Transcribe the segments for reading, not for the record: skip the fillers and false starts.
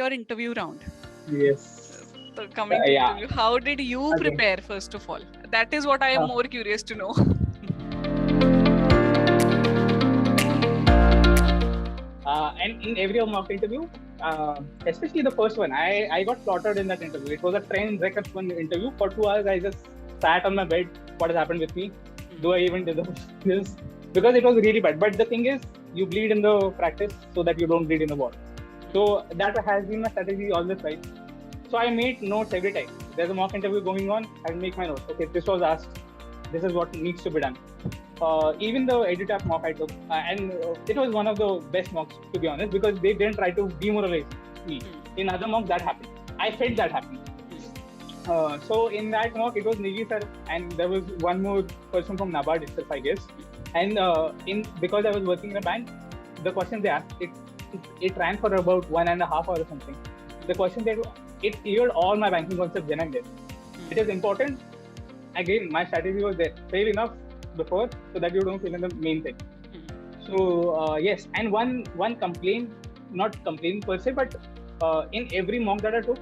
your interview round. Yes. Coming to Yeah. interview, how did you Okay. prepare first of all? That is what I am more curious to know. And in every mock interview, especially the first one, I got slaughtered in that interview. It was a train wreck of one interview. For 2 hours, I just sat on my bed. What has happened with me? Do I even deserve this? Because it was really bad. But the thing is, you bleed in the practice so that you don't bleed in the war. So that has been my strategy all this time. So I made notes every time. There's a mock interview going on, I'll make my notes. Okay, this was asked. This is what needs to be done. Even the EduTap mock I took, and it was one of the best mocks, to be honest, because they didn't try to demoralize me. In other mocks, that happened. I felt that happened. So in that mock, it was Negi sir, and there was one more person from NABARD itself, I guess. And because I was working in a bank, the questions they asked, it ran for about 1.5 hours or something. The question it cleared all my banking concepts then and there. It is important. Again, my strategy was there. Fail enough before so that you don't fail in the main thing. So yes, and one complaint, not complaint per se, but in every mock that I took,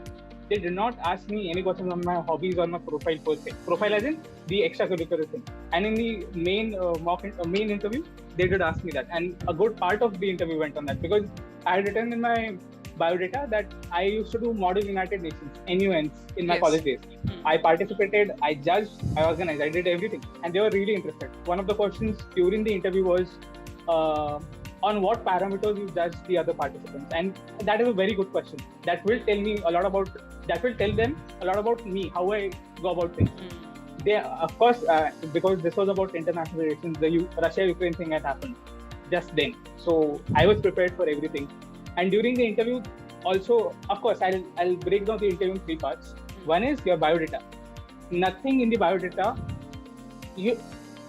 they did not ask me any questions on my hobbies or my profile per se. Profile as in the extracurricular thing. And in the main main interview, they did ask me that. And a good part of the interview went on that, because I had written in my biodata that I used to do Model United Nations, NUNs, in my college days. I participated, I judged, I organized, I did everything. And they were really interested. One of the questions during the interview was, on what parameters you judge the other participants? And that is a very good question. That will tell them a lot about me, how I go about things. They, of course, because this was about international relations, the Russia-Ukraine thing had happened just then. So I was prepared for everything. And during the interview, also, of course, I'll break down the interview in 3 parts. One is your biodata. Nothing in the biodata,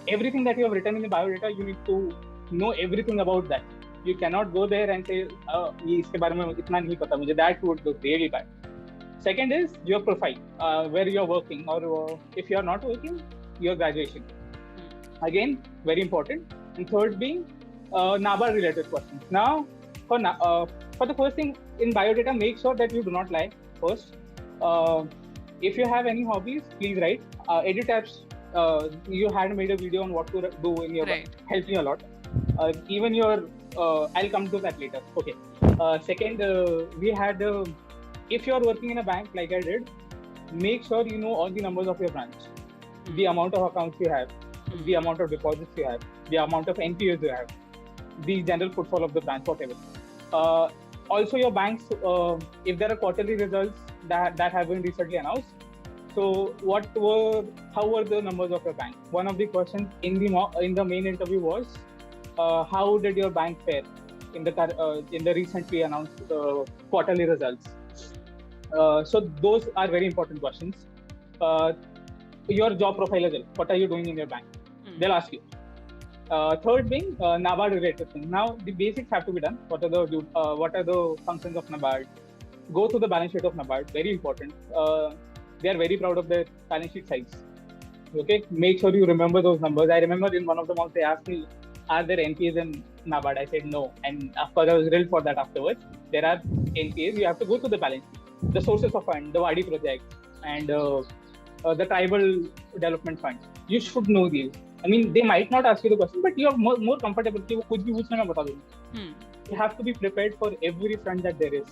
everything that you have written in the biodata, you need to know everything about that. You cannot go there and say, iske baare mein itna nahi pata mujhe. That would look really bad. Second is your profile, where you're working, or if you're not working, your graduation. Again, very important. And third being NABARD related questions. Now, for the first thing in biodata, make sure that you do not lie first. If you have any hobbies, please write. EduTap's, you had made a video on what to do in your helped me a lot. Even your, I'll come to that later. Okay. Second, we had, if you're working in a bank like I did, make sure you know all the numbers of your branch, the amount of accounts you have, the amount of deposits you have, the amount of NPAs you have, the general footfall of the branch, whatever. Also, your banks, if there are quarterly results that have been recently announced, so how were the numbers of your bank? One of the questions in the main interview was, how did your bank fare in the recently announced quarterly results? So those are very important questions. Your job profile as well. What are you doing in your bank? They'll ask you. Third being NABARD related thing. Now the basics have to be done. What are the functions of NABARD? Go through the balance sheet of NABARD. Very important. They are very proud of their balance sheet size. Okay, make sure you remember those numbers. I remember in one of the months they asked me, "Are there NPAs in NABARD?" I said no, and of course I was drilled for that afterwards. There are NPAs. You have to go through the balance sheet, the sources of fund, the WADI project, and the tribal development fund. You should know these. I mean, they might not ask you the question, but you are more comfortable. You have to be prepared for every front that there is.